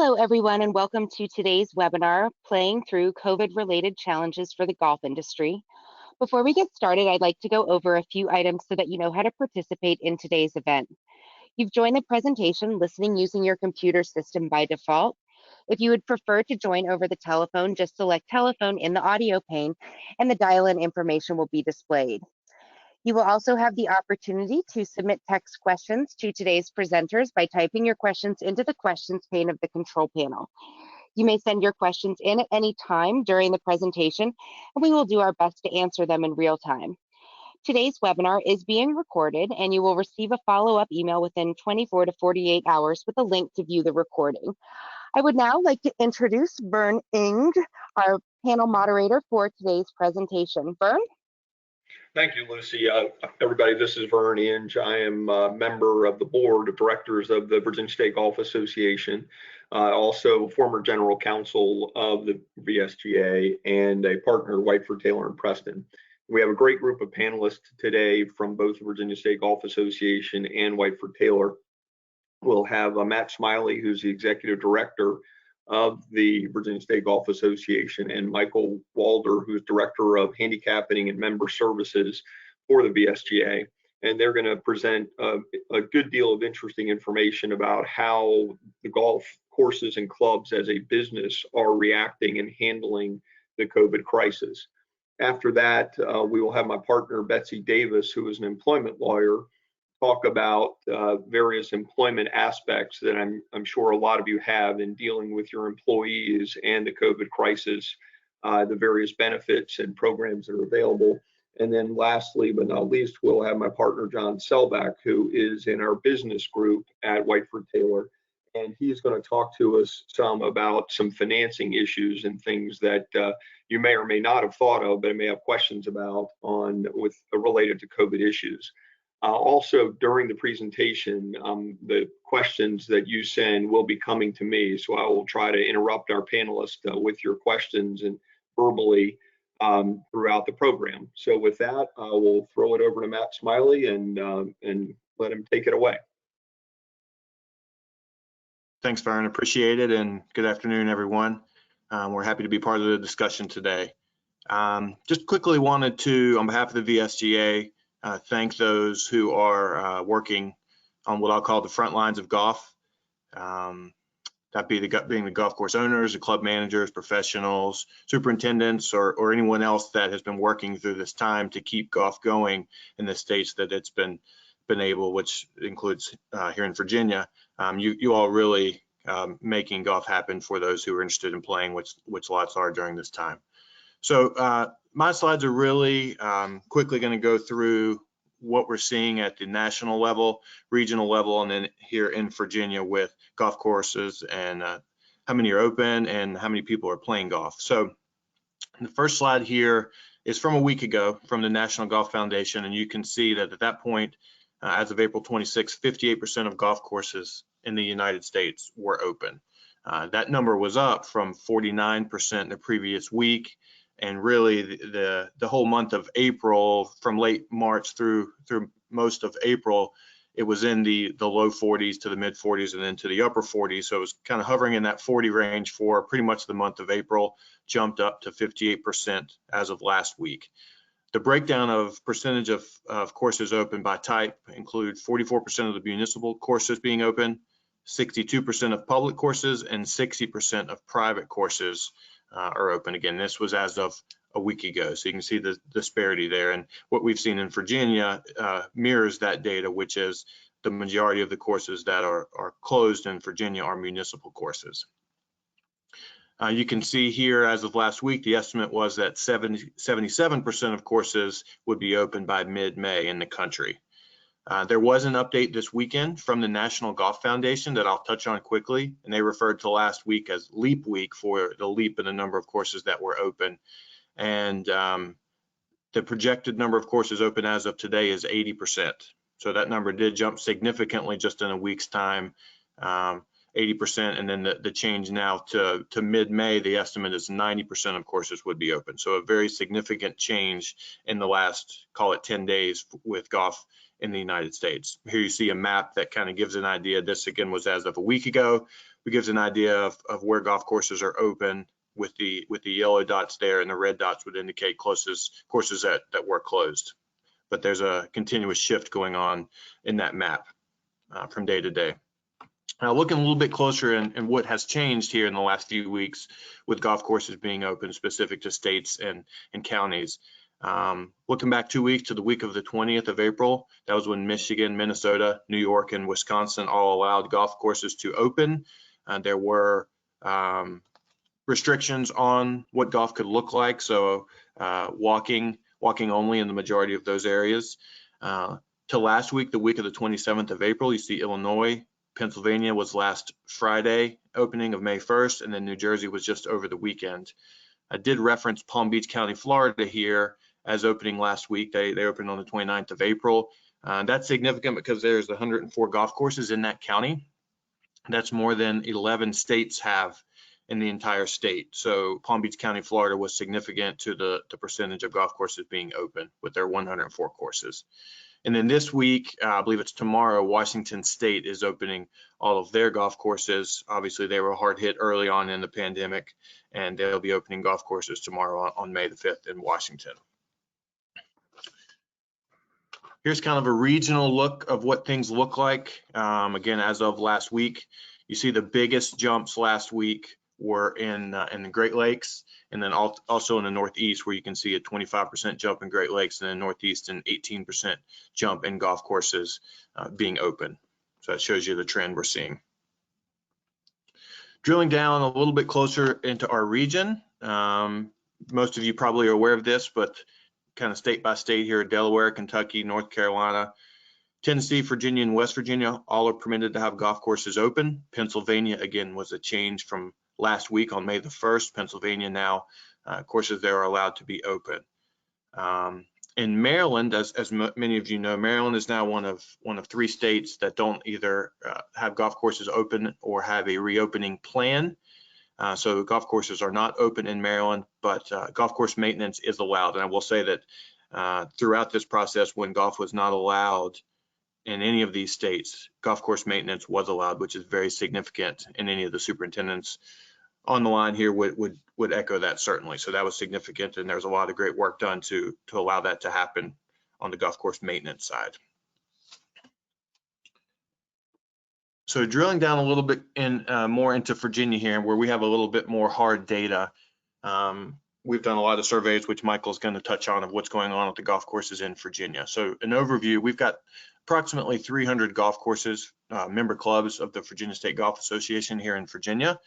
Hello, everyone, and welcome to today's webinar, Playing Through COVID-Related Challenges for the Golf Industry. Before we get started, I'd like to go over a few items so that you know how to participate in today's event. You've joined the presentation listening using your computer system by default. If you would prefer to join over the telephone, just select telephone in the audio pane and the dial-in information will be displayed. You will also have the opportunity to submit text questions to today's presenters by typing your questions into the questions pane of the control panel. You may send your questions in at any time during the presentation, and we will do our best to answer them in real time. Today's webinar is being recorded, and you will receive a follow-up email within 24 to 48 hours with a link to view the recording. I would now like to introduce Vern Ing, our panel moderator for today's presentation. Vern? Thank you, Lucy. Everybody, this is Vern Inge. I am a member of the board of directors of the Virginia State Golf Association, also former general counsel of the VSGA and a partner, Whiteford, Taylor, and Preston. We have a great group of panelists today from both the Virginia State Golf Association and Whiteford Taylor. We'll have Matt Smiley, who's the executive director of the Virginia State Golf Association, and Michael Walder, who's Director of Handicapping and Member Services for the VSGA. And they're going to present a good deal of interesting information about how the golf courses and clubs as a business are reacting and handling the COVID crisis. After that, we will have my partner, Betsy Davis, who is an employment lawyer, talk about various employment aspects that I'm sure a lot of you have in dealing with your employees and the COVID crisis, the various benefits and programs that are available. And then lastly, but not least, we'll have my partner, John Selbach, who is in our business group at Whiteford Taylor. And he's going to talk to us some about some financing issues and things that you may or may not have thought of, but may have questions about related to COVID issues. Also, during the presentation, the questions that you send will be coming to me, so I will try to interrupt our panelists with your questions and verbally throughout the program. So with that, I will throw it over to Matt Smiley and let him take it away. Thanks, Vern. Appreciate it, and good afternoon, everyone. We're happy to be part of the discussion today. Just quickly wanted to, on behalf of the VSGA, thank those who are working on what I'll call the front lines of golf. That being the golf course owners, the club managers, professionals, superintendents, or anyone else that has been working through this time to keep golf going in the states that it's been able, which includes here in Virginia. You all really making golf happen for those who are interested in playing, which lots are during this time. So my slides are really quickly going to go through what we're seeing at the national level, regional level, and then here in Virginia with golf courses and how many are open and how many people are playing golf. So the first slide here is from a week ago from the National Golf Foundation, and you can see that at that point, as of April 26, 58% of golf courses in the United States were open. That number was up from 49% the previous week. And really the whole month of April, from late March through most of April, it was in the low 40s to the mid 40s and then to the upper 40s. So it was kind of hovering in that 40 range for pretty much the month of April, jumped up to 58% as of last week. The breakdown of percentage of courses open by type include 44% of the municipal courses being open, 62% of public courses, and 60% of private courses are open. Again, this was as of a week ago, so you can see the disparity there. And what we've seen in Virginia mirrors that data, which is the majority of the courses that are closed in Virginia are municipal courses. You can see here, as of last week, the estimate was that 77% of courses would be open by mid-May in the country. There was an update this weekend from the National Golf Foundation that I'll touch on quickly, and they referred to last week as Leap Week for the leap in the number of courses that were open. And the projected number of courses open as of today is 80%. So that number did jump significantly just in a week's time, 80%, and then the change now to mid-May, the estimate is 90% of courses would be open. So a very significant change in the last, call it 10 days with golf in the United States. Here you see a map that kind of gives an idea. This again was as of a week ago. It gives an idea of where golf courses are open with the yellow dots there, and the red dots would indicate courses that were closed. But there's a continuous shift going on in that map from day to day. Now, looking a little bit closer in what has changed here in the last few weeks with golf courses being open specific to states and counties. Looking back 2 weeks to the week of the 20th of April, that was when Michigan, Minnesota, New York, and Wisconsin all allowed golf courses to open. There were restrictions on what golf could look like, so walking only in the majority of those areas. To last week, the week of the 27th of April, you see Illinois, Pennsylvania was last Friday, opening of May 1st, and then New Jersey was just over the weekend. I did reference Palm Beach County, Florida here as opening last week. They opened on the 29th of April. That's significant because there's 104 golf courses in that county. That's more than 11 states have in the entire state. So Palm Beach County, Florida was significant to the percentage of golf courses being open with their 104 courses. And then this week, I believe it's tomorrow, Washington State is opening all of their golf courses. Obviously, they were hard hit early on in the pandemic, and they'll be opening golf courses tomorrow on May the 5th in Washington. Here's kind of a regional look of what things look like. Again, as of last week, you see the biggest jumps last week were in the Great Lakes, and then also in the Northeast, where you can see a 25% jump in Great Lakes, and then Northeast an 18% jump in golf courses being open. So that shows you the trend we're seeing. Drilling down a little bit closer into our region, most of you probably are aware of this, but kind of state by state here, Delaware, Kentucky, North Carolina, Tennessee, Virginia, and West Virginia all are permitted to have golf courses open. Pennsylvania, again, was a change from last week on May the 1st. Pennsylvania now, courses there are allowed to be open. In Maryland, as many of you know, Maryland is now one of 3 states that don't either have golf courses open or have a reopening plan. So golf courses are not open in Maryland, but golf course maintenance is allowed. And I will say that throughout this process, when golf was not allowed in any of these states, golf course maintenance was allowed, which is very significant, and any of the superintendents on the line here would echo that certainly. So that was significant, and there's a lot of great work done to allow that to happen on the golf course maintenance side. So drilling down a little bit more into Virginia here, where we have a little bit more hard data. We've done a lot of surveys, which Michael's going to touch on, of what's going on with the golf courses in Virginia. So an overview, we've got approximately 300 golf courses, member clubs of the Virginia State Golf Association here in Virginia.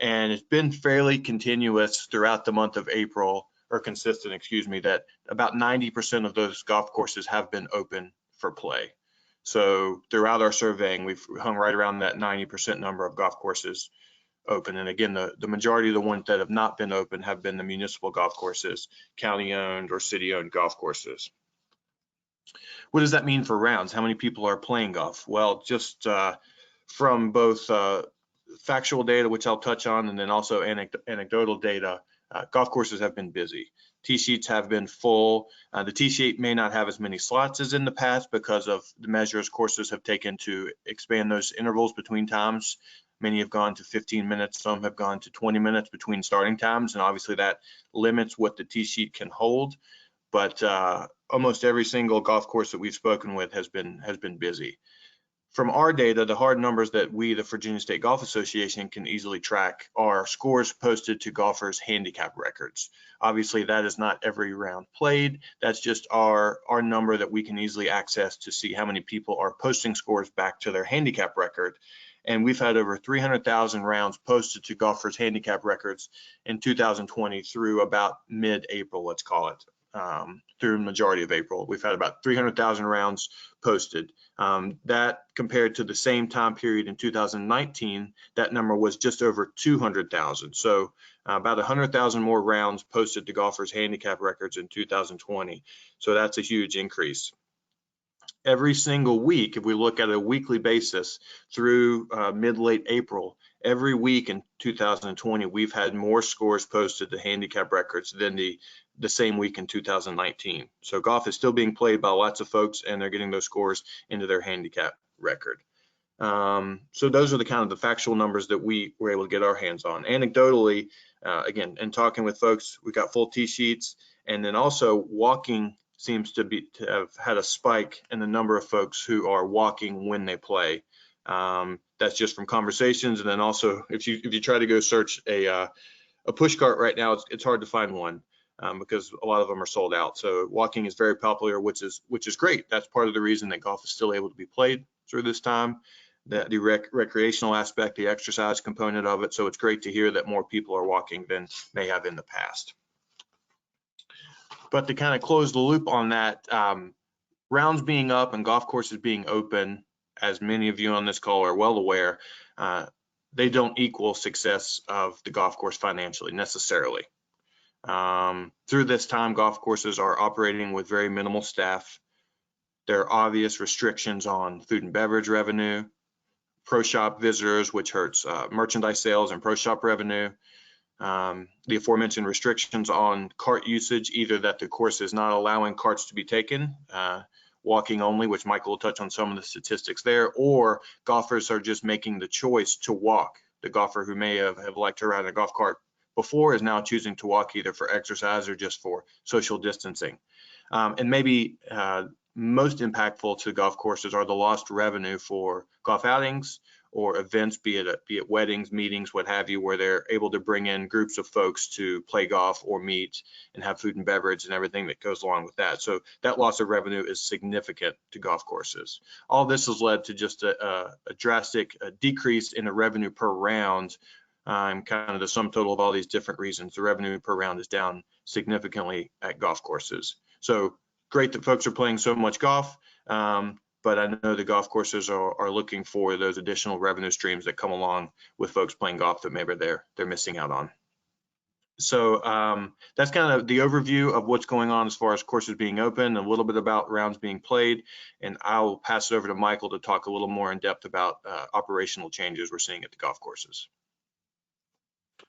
And it's been fairly continuous throughout the month of April, or consistent, excuse me, that about 90% of those golf courses have been open for play. So throughout our surveying, we've hung right around that 90% number of golf courses open. And again, the majority of the ones that have not been open have been the municipal golf courses, county-owned or city-owned golf courses. What does that mean for rounds? How many people are playing golf? Well, just from both factual data, which I'll touch on, and then also anecdotal data, golf courses have been busy. Tee sheets have been full. The tee sheet may not have as many slots as in the past because of the measures courses have taken to expand those intervals between times. Many have gone to 15 minutes, some have gone to 20 minutes between starting times, and obviously that limits what the tee sheet can hold. But almost every single golf course that we've spoken with has been busy. From our data, the hard numbers that we, the Virginia State Golf Association, can easily track are scores posted to golfers' handicap records. Obviously, that is not every round played. That's just our number that we can easily access to see how many people are posting scores back to their handicap record. And we've had over 300,000 rounds posted to golfers' handicap records in 2020 through about mid-April, let's call it. Through the majority of April, we've had about 300,000 rounds posted. That compared to the same time period in 2019, that number was just over 200,000. So about 100,000 more rounds posted to golfers' handicap records in 2020. So that's a huge increase. Every single week, if we look at a weekly basis through mid-late April, every week in 2020, we've had more scores posted to handicap records than the the same week in 2019. So golf is still being played by lots of folks, and they're getting those scores into their handicap record. So those are the kind of the factual numbers that we were able to get our hands on. Anecdotally, again, in talking with folks, we got full tee sheets, and then also walking seems to have had a spike in the number of folks who are walking when they play. That's just from conversations, and then also if you try to go search a push cart right now, it's hard to find one because a lot of them are sold out. So walking is very popular, which is great. That's part of the reason that golf is still able to be played through this time. The recreational aspect, the exercise component of it. So it's great to hear that more people are walking than they have in the past. But to kind of close the loop on that, rounds being up and golf courses being open, as many of you on this call are well aware, they don't equal success of the golf course financially necessarily. Through this time, golf courses are operating with very minimal staff. There are obvious restrictions on food and beverage revenue, pro shop visitors, which hurts merchandise sales and pro shop revenue. The aforementioned restrictions on cart usage, either that the course is not allowing carts to be taken, walking only, which Michael will touch on some of the statistics there, or golfers are just making the choice to walk. The golfer who may have liked to ride a golf cart before is now choosing to walk either for exercise or just for social distancing. And maybe most impactful to golf courses are the lost revenue for golf outings or events, be it weddings, meetings, what have you, where they're able to bring in groups of folks to play golf or meet and have food and beverage and everything that goes along with that. So that loss of revenue is significant to golf courses. All this has led to just a drastic decrease in the revenue per round. Kind of the sum total of all these different reasons, the revenue per round is down significantly at golf courses. So great that folks are playing so much golf. But I know the golf courses are looking for those additional revenue streams that come along with folks playing golf that maybe they're missing out on. So that's kind of the overview of what's going on as far as courses being open, a little bit about rounds being played, and I'll pass it over to Michael to talk a little more in depth about operational changes we're seeing at the golf courses.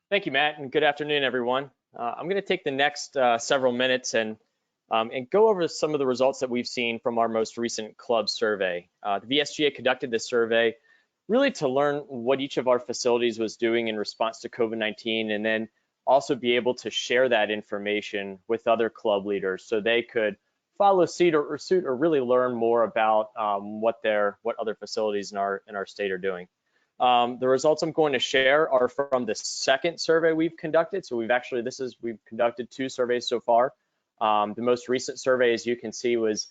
Thank you, Matt, and good afternoon, everyone. I'm going to take the next several minutes and go over some of the results that we've seen from our most recent club survey. The VSGA conducted this survey really to learn what each of our facilities was doing in response to COVID-19, and then also be able to share that information with other club leaders so they could follow suit or really learn more about what other facilities in our state are doing. The results I'm going to share are from the second survey we've conducted. So we've conducted 2 surveys so far. The most recent survey, as you can see, was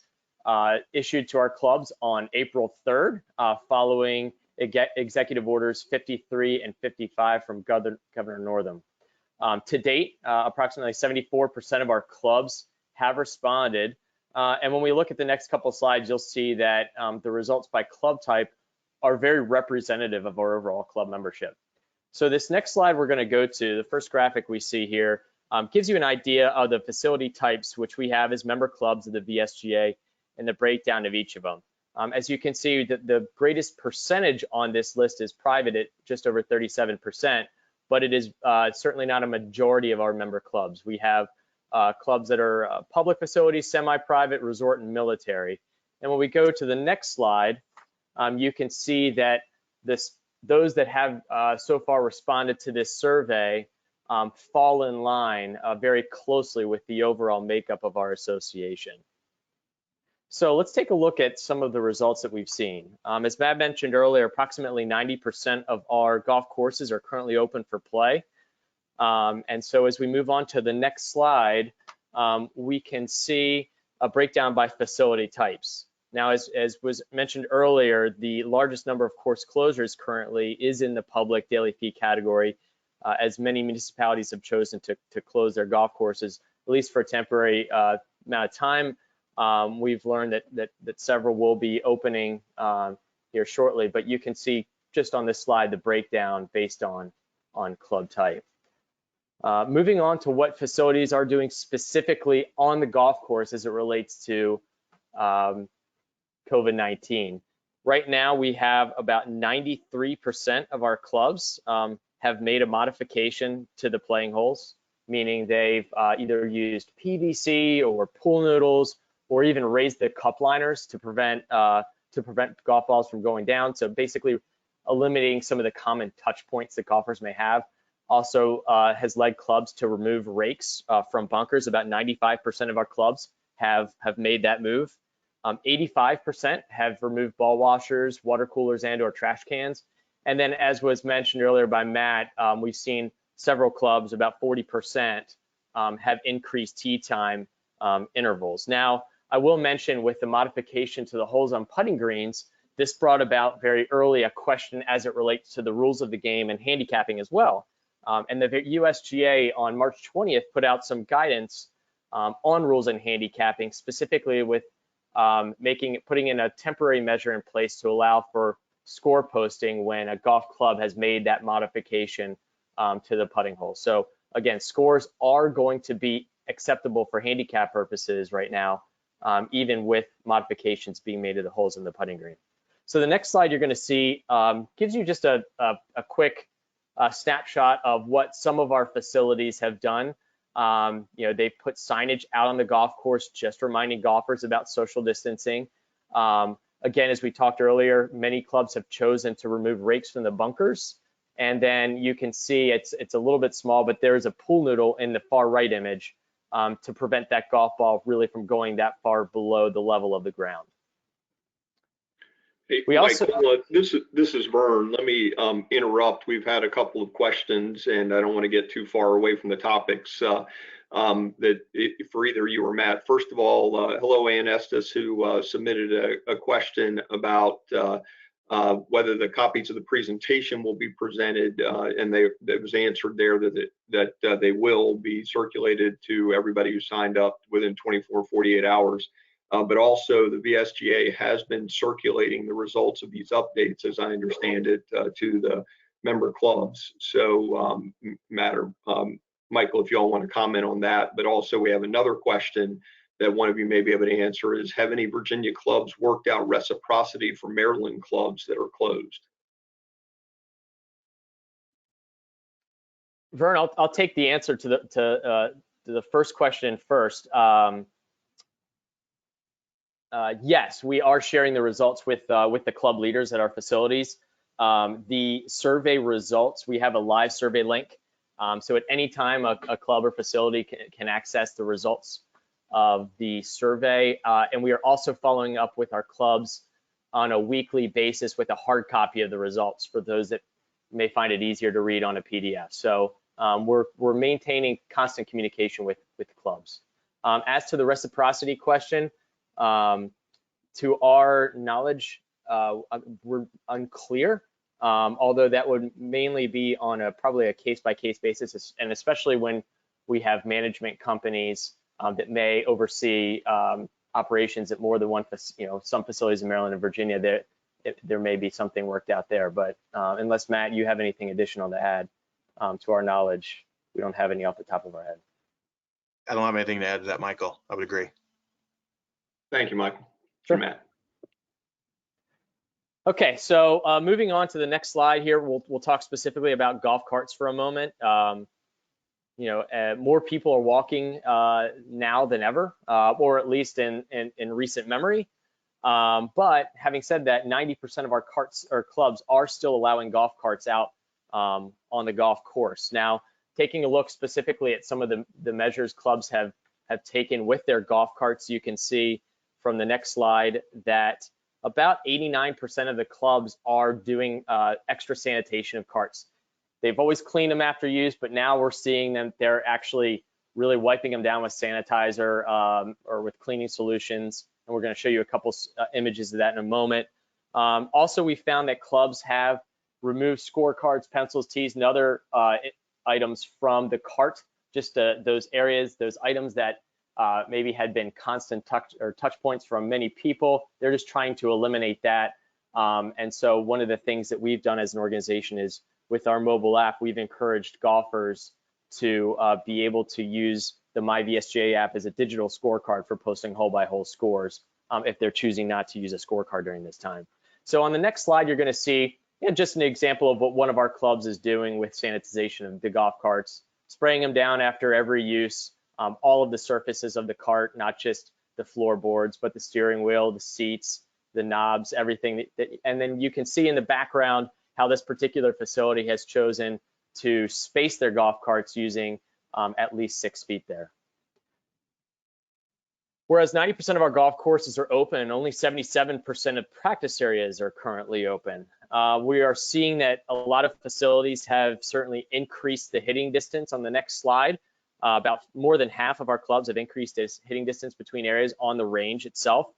issued to our clubs on April 3rd, following Executive Orders 53 and 55 from Governor Northam. To date, approximately 74% of our clubs have responded. And when we look at the next couple slides, you'll see that the results by club type are very representative of our overall club membership. So this next slide we're going to go to, the first graphic we see here, gives you an idea of the facility types which we have as member clubs of the VSGA and the breakdown of each of them. As you can see, the greatest percentage on this list is private at just over 37%, but it is certainly not a majority of our member clubs. We have clubs that are public facilities, semi-private, resort, and military. And when we go to the next slide, you can see that those that have so far responded to this survey fall in line very closely with the overall makeup of our association. So let's take a look at some of the results that we've seen. As Matt mentioned earlier, approximately 90% of our golf courses are currently open for play. And so as we move on to the next slide, we can see a breakdown by facility types. Now, as was mentioned earlier, the largest number of course closures currently is in the public daily fee category, as many municipalities have chosen to close their golf courses, at least for a temporary amount of time. We've learned that several will be opening here shortly, but you can see just on this slide the breakdown based on club type. Moving on to what facilities are doing specifically on the golf course as it relates to COVID-19. Right now, we have about 93% of our clubs have made a modification to the playing holes. meaning they've either used PVC or pool noodles or even raised the cup liners to prevent golf balls from going down. So basically eliminating some of the common touch points that golfers may have. Also has led clubs to remove rakes from bunkers. About 95% of our clubs have made that move. 85% have removed ball washers, water coolers, and/or trash cans. And then, as was mentioned earlier by Matt, we've seen several clubs, about 40%, have increased tee time intervals. Now, I will mention with the modification to the holes on putting greens, this brought about very early a question as it relates to the rules of the game and handicapping as well. And the USGA on March 20th put out some guidance on rules and handicapping, specifically with putting in a temporary measure in place to allow for score posting when a golf club has made that modification to the putting hole. So again, scores are going to be acceptable for handicap purposes right now, even with modifications being made to the holes in the putting green. So the next slide you're going to see gives you just a quick snapshot of what some of our facilities have done. They've put signage out on the golf course, just reminding golfers about social distancing. Again, as we talked earlier, many clubs have chosen to remove rakes from the bunkers. And then you can see it's a little bit small, but there is a pool noodle in the far right image to prevent that golf ball really from going that far below the level of the ground. Hey, We also, Michael, this is Vern. Let me interrupt. We've had a couple of questions, and I don't want to get too far away from the topics for either you or Matt. First of all, hello, Ann Estes, who submitted a question about whether the copies of the presentation will be presented, and that was answered there that they will be circulated to everybody who signed up within 24, 48 hours. But also the VSGA has been circulating the results of these updates, as I understand it, to the member clubs. So Matt or Michael, if you all want to comment on that. But also we have another question that one of you may be able to answer is, have any Virginia clubs worked out reciprocity for Maryland clubs that are closed? Vern, I'll take the answer to the first question first. Yes, we are sharing the results with the club leaders at our facilities. The survey results, we have a live survey link. So at any time, a club or facility can access the results of the survey. And we are also following up with our clubs on a weekly basis with a hard copy of the results for those that may find it easier to read on a PDF. So we're maintaining constant communication with clubs. As to the reciprocity question, to our knowledge, we're unclear, although that would mainly be on probably a case-by-case basis, and especially when we have management companies that may oversee operations at more than one, some facilities in Maryland and Virginia, there may be something worked out there. But unless, Matt, you have anything additional to add, to our knowledge, we don't have any off the top of our head. I don't have anything to add to that, Michael. I would agree. Thank you, Michael. Sure. Matt. Okay, so moving on to the next slide here, we'll talk specifically about golf carts for a moment. More people are walking now than ever, or at least in recent memory. But having said that, 90% of our carts or clubs are still allowing golf carts out on the golf course. Now, taking a look specifically at some of the measures clubs have taken with their golf carts, you can see from the next slide that about 89% of the clubs are doing extra sanitation of carts. They've always cleaned them after use, but now we're seeing them, they're actually really wiping them down with sanitizer or with cleaning solutions. And we're going to show you a couple images of that in a moment. Also, we found that clubs have removed scorecards, pencils, tees, and other items from the cart, just those areas, those items that maybe had been constant touch points from many people. They're just trying to eliminate that. And so one of the things that we've done as an organization is with our mobile app, we've encouraged golfers to be able to use the My VSGA app as a digital scorecard for posting hole-by-hole scores if they're choosing not to use a scorecard during this time. So on the next slide, you're going to see just an example of what one of our clubs is doing with sanitization of the golf carts. spraying them down after every use, all of the surfaces of the cart, not just the floorboards, but the steering wheel, the seats, the knobs, everything. And then you can see in the background how this particular facility has chosen to space their golf carts using at least 6 feet there. Whereas 90% of our golf courses are open and only 77% of practice areas are currently open. We are seeing that a lot of facilities have certainly increased the hitting distance on the next slide. About more than half of our clubs have increased this hitting distance between areas on the range itself.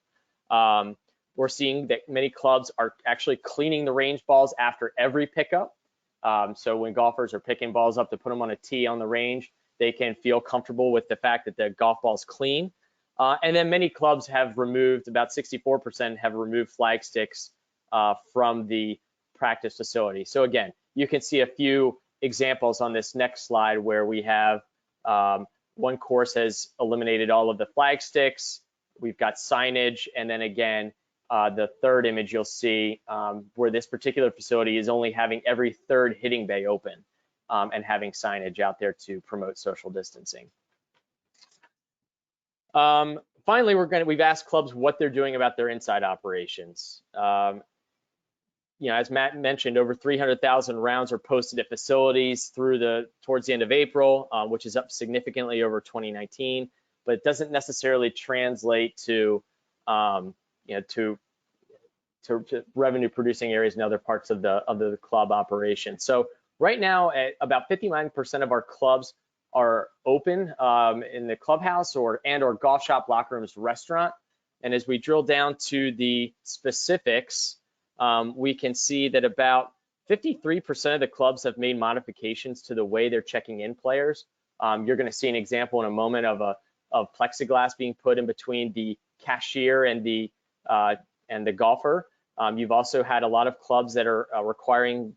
We're seeing that many clubs are actually cleaning the range balls after every pickup. So when golfers are picking balls up to put them on a tee on the range, they can feel comfortable with the fact that the golf ball's clean. And then many clubs have removed, about 64% have removed flag sticks from the practice facility. So again, you can see a few examples on this next slide where we have one course has eliminated all of the flag sticks. We've got signage, and then again, the third image you'll see where this particular facility is only having every third hitting bay open and having signage out there to promote social distancing. Finally, we've asked clubs what they're doing about their inside operations. As Matt mentioned, over 300,000 rounds are posted at facilities towards the end of April, which is up significantly over 2019, but it doesn't necessarily translate to revenue producing areas in other parts of the club operation. So right now, about 59% of our clubs are open in the clubhouse or golf shop, locker rooms, restaurant. And as we drill down to the specifics, we can see that about 53% of the clubs have made modifications to the way they're checking in players. You're going to see an example in a moment of plexiglass being put in between the cashier and the golfer. You've also had a lot of clubs that are requiring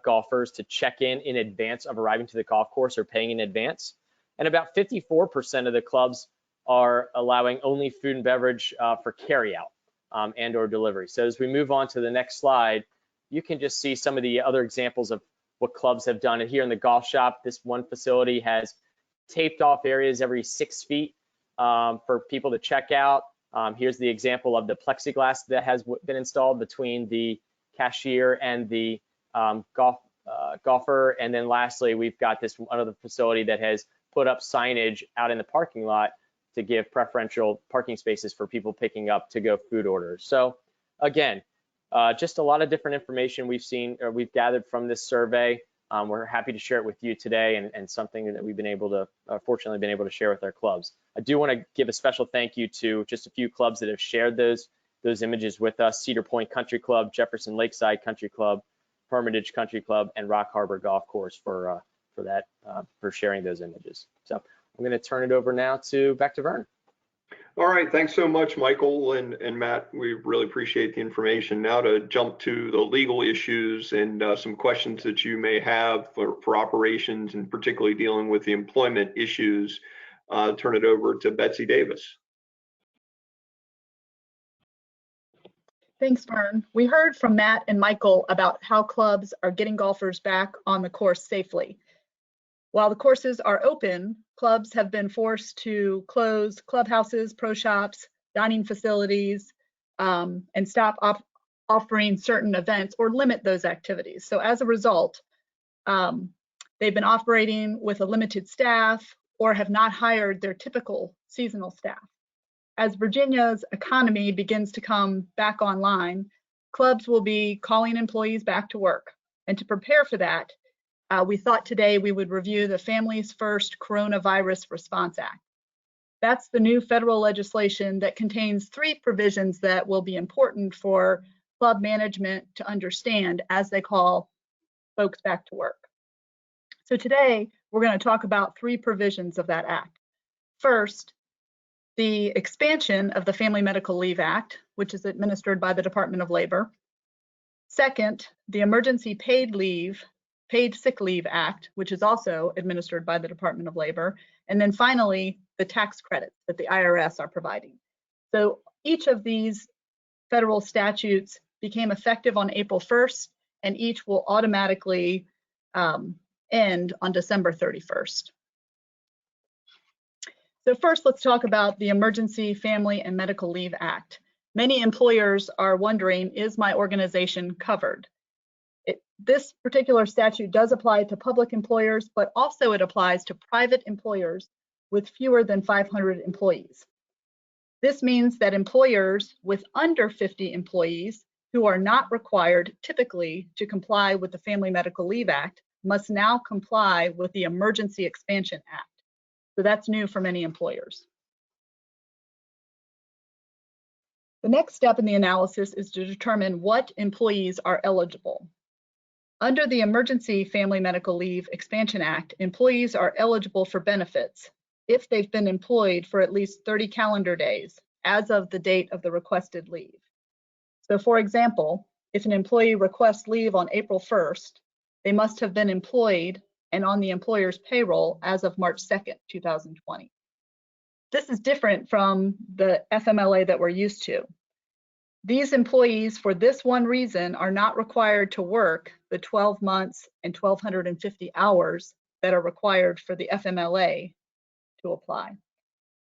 golfers to check in advance of arriving to the golf course or paying in advance. And about 54% of the clubs are allowing only food and beverage for carryout and or delivery. So as we move on to the next slide, you can just see some of the other examples of what clubs have done. And here in the golf shop, this one facility has taped off areas every 6 feet for people to check out. Here's the example of the plexiglass that has been installed between the cashier and the golfer. And then lastly, we've got this other facility that has put up signage out in the parking lot to give preferential parking spaces for people picking up to-go food orders. So again, just a lot of different information we've gathered from this survey. We're happy to share it with you today, and something that we've been able to, fortunately been able to share with our clubs. I do want to give a special thank you to just a few clubs that have shared those images with us: Cedar Point Country Club, Jefferson Lakeside Country Club, Hermitage Country Club, and Rock Harbor Golf Course for sharing those images. So I'm going to turn it over now back to Vern. All right, thanks so much, Michael and Matt. We really appreciate the information. Now to jump to the legal issues and some questions that you may have for operations, and particularly dealing with the employment issues. Turn it over to Betsy Davis. Thanks, Vern. We heard from Matt and Michael about how clubs are getting golfers back on the course safely. While the courses are open, clubs have been forced to close clubhouses, pro shops, dining facilities, and stop offering certain events or limit those activities. So as a result, they've been operating with a limited staff or have not hired their typical seasonal staff. As Virginia's economy begins to come back online, clubs will be calling employees back to work. And to prepare for that, we thought today we would review the Families First Coronavirus Response Act. That's the new federal legislation that contains 3 provisions that will be important for club management to understand as they call folks back to work. So today, we're going to talk about 3 provisions of that act. First, the expansion of the Family Medical Leave Act, which is administered by the Department of Labor. Second, the Emergency Paid Sick Leave Act, which is also administered by the Department of Labor. And then finally, the tax credits that the IRS are providing. So each of these federal statutes became effective on April 1st, and each will automatically end on December 31st. So first, let's talk about the Emergency Family and Medical Leave Act. Many employers are wondering, is my organization covered? This particular statute does apply to public employers, but also it applies to private employers with fewer than 500 employees. This means that employers with under 50 employees who are not required typically to comply with the Family Medical Leave Act must now comply with the Emergency Expansion Act. So that's new for many employers. The next step in the analysis is to determine what employees are eligible. Under the Emergency Family Medical Leave Expansion Act, employees are eligible for benefits if they've been employed for at least 30 calendar days as of the date of the requested leave. So for example, if an employee requests leave on April 1st, they must have been employed and on the employer's payroll as of March 2nd, 2020. This is different from the FMLA that we're used to. These employees, for this one reason, are not required to work the 12 months and 1,250 hours that are required for the FMLA to apply.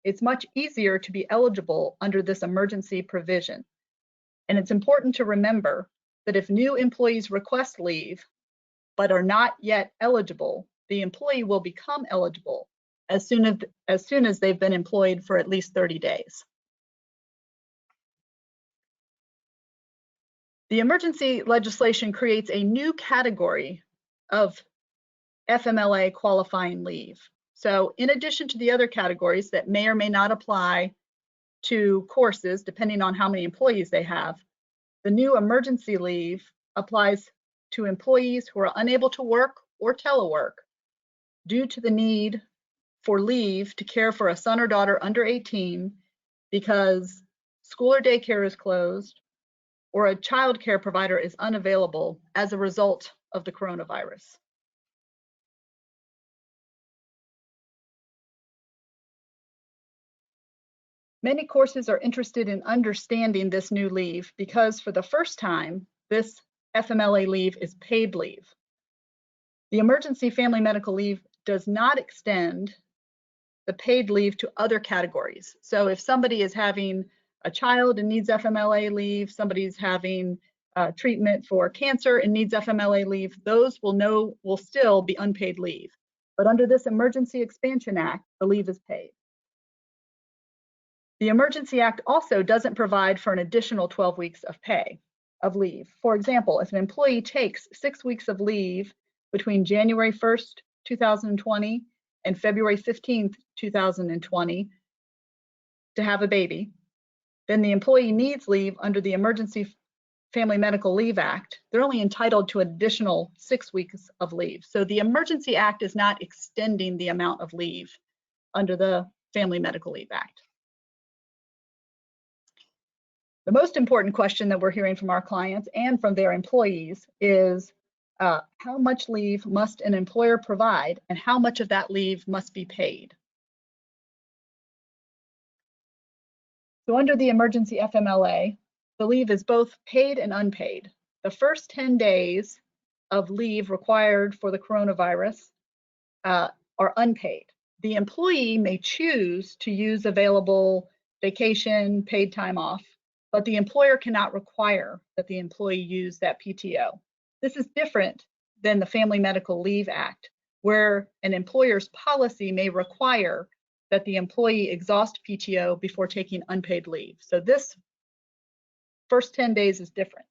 It's much easier to be eligible under this emergency provision. And it's important to remember that if new employees request leave but are not yet eligible, the employee will become eligible as soon as they've been employed for at least 30 days. The emergency legislation creates a new category of FMLA qualifying leave. So in addition to the other categories that may or may not apply to courses, depending on how many employees they have, the new emergency leave applies to employees who are unable to work or telework due to the need for leave to care for a son or daughter under 18 because school or daycare is closed or a child care provider is unavailable as a result of the coronavirus. Many courses are interested in understanding this new leave because for the first time, this FMLA leave is paid leave. The emergency family medical leave does not extend the paid leave to other categories. So if somebody is having a child and needs FMLA leave, somebody's having treatment for cancer and needs FMLA leave, those will still be unpaid leave. But under this Emergency Expansion Act, the leave is paid. The Emergency Act also doesn't provide for an additional 12 weeks of leave. For example, if an employee takes 6 weeks of leave between January 1st, 2020 and February 15th, 2020 to have a baby, then the employee needs leave under the Emergency Family Medical Leave Act. They're only entitled to an additional 6 weeks of leave. So the Emergency Act is not extending the amount of leave under the Family Medical Leave Act. The most important question that we're hearing from our clients and from their employees is how much leave must an employer provide and how much of that leave must be paid? So under the emergency FMLA, the leave is both paid and unpaid. The first 10 days of leave required for the coronavirus are unpaid. The employee may choose to use available vacation, paid time off, but the employer cannot require that the employee use that PTO. This is different than the Family Medical Leave Act, where an employer's policy may require that the employee exhaust PTO before taking unpaid leave. So this first 10 days is different.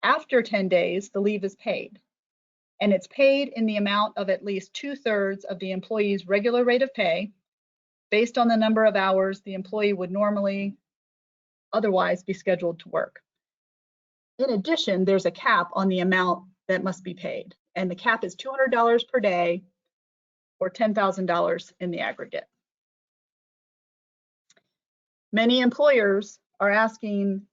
After 10 days, the leave is paid, and it's paid in the amount of at least 2/3 of the employee's regular rate of pay based on the number of hours the employee would normally otherwise be scheduled to work. In addition, there's a cap on the amount that must be paid, and the cap is $200 per day or $10,000 in the aggregate. Many employers are asking,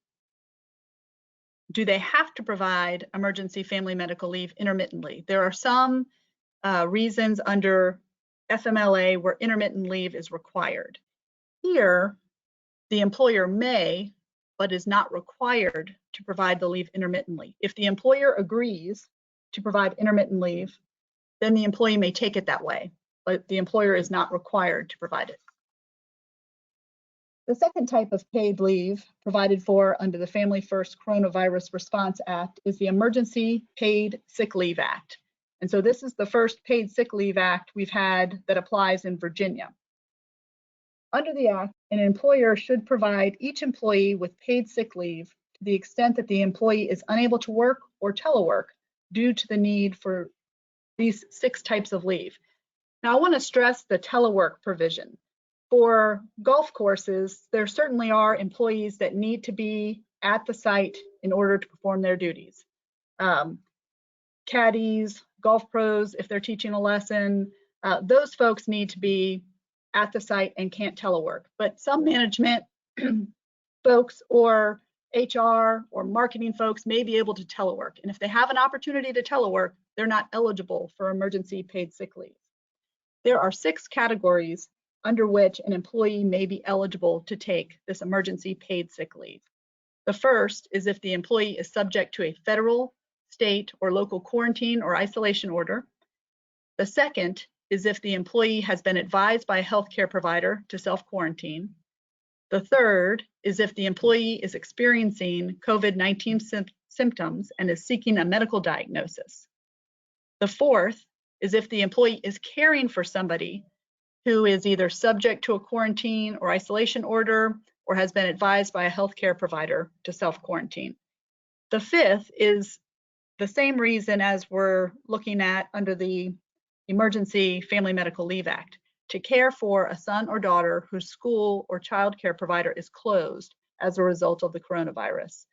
do they have to provide emergency family medical leave intermittently? There are some reasons under FMLA where intermittent leave is required. Here, the employer may, but is not required to provide the leave intermittently. If the employer agrees to provide intermittent leave, then the employee may take it that way, but the employer is not required to provide it. The second type of paid leave provided for under the Family First Coronavirus Response Act is the Emergency Paid Sick Leave Act. And so this is the first paid sick leave act we've had that applies in Virginia. Under the act, an employer should provide each employee with paid sick leave to the extent that the employee is unable to work or telework due to the need for these 6 types of leave. Now, I want to stress the telework provision. For golf courses, there certainly are employees that need to be at the site in order to perform their duties. Caddies, golf pros, if they're teaching a lesson, those folks need to be at the site and can't telework. But some management folks or HR or marketing folks may be able to telework. And if they have an opportunity to telework, they're not eligible for emergency paid sick leave. There are 6 categories under which an employee may be eligible to take this emergency paid sick leave. The first is if the employee is subject to a federal, state, or local quarantine or isolation order. The second is if the employee has been advised by a healthcare provider to self-quarantine. The third is if the employee is experiencing COVID-19 symptoms and is seeking a medical diagnosis. The fourth is if the employee is caring for somebody who is either subject to a quarantine or isolation order or has been advised by a healthcare provider to self-quarantine. The fifth is the same reason as we're looking at under the Emergency Family Medical Leave Act, to care for a son or daughter whose school or child care provider is closed as a result of the coronavirus.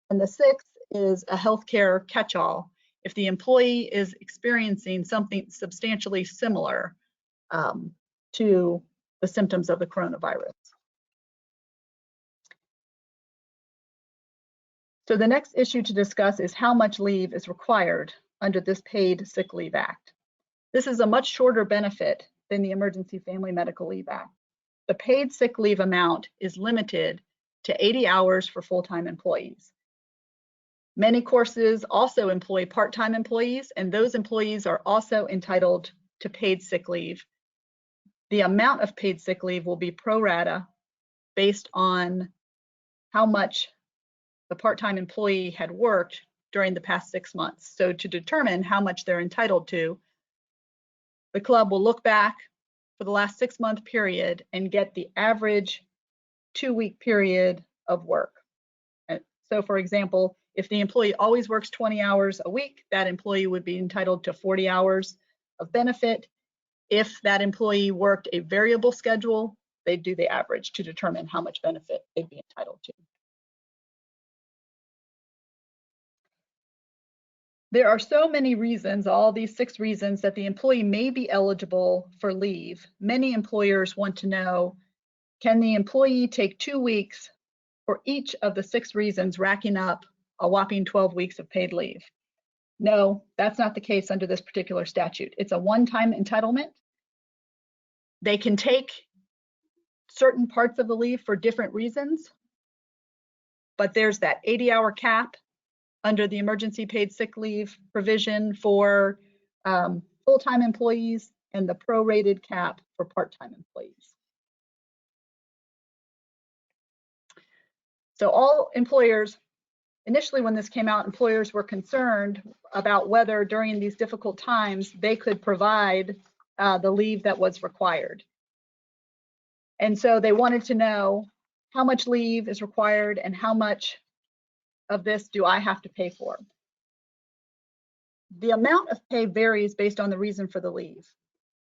And the sixth is a healthcare catch-all if the employee is experiencing something substantially similar to the symptoms of the coronavirus. So the next issue to discuss is how much leave is required under this Paid Sick Leave Act. This is a much shorter benefit than the Emergency Family Medical Leave Act. The paid sick leave amount is limited to 80 hours for full-time employees. Many courses also employ part-time employees, and those employees are also entitled to paid sick leave. The amount of paid sick leave will be pro rata based on how much the part-time employee had worked during the past 6 months. So to determine how much they're entitled to, the club will look back for the last 6-month period and get the average 2-week period of work. And so for example, if the employee always works 20 hours a week, that employee would be entitled to 40 hours of benefit. If that employee worked a variable schedule, they'd do the average to determine how much benefit they'd be entitled to. There are so many reasons, all these 6 reasons, that the employee may be eligible for leave. Many employers want to know, can the employee take 2 weeks for each of the 6 reasons, racking up a whopping 12 weeks of paid leave? No, that's not the case under this particular statute. It's a one-time entitlement. They can take certain parts of the leave for different reasons, but there's that 80-hour cap under the emergency paid sick leave provision for full-time employees and the prorated cap for part-time employees. So all employers, initially when this came out, employers were concerned about whether during these difficult times they could provide the leave that was required. And so they wanted to know how much leave is required and how much of this do I have to pay for? The amount of pay varies based on the reason for the leave.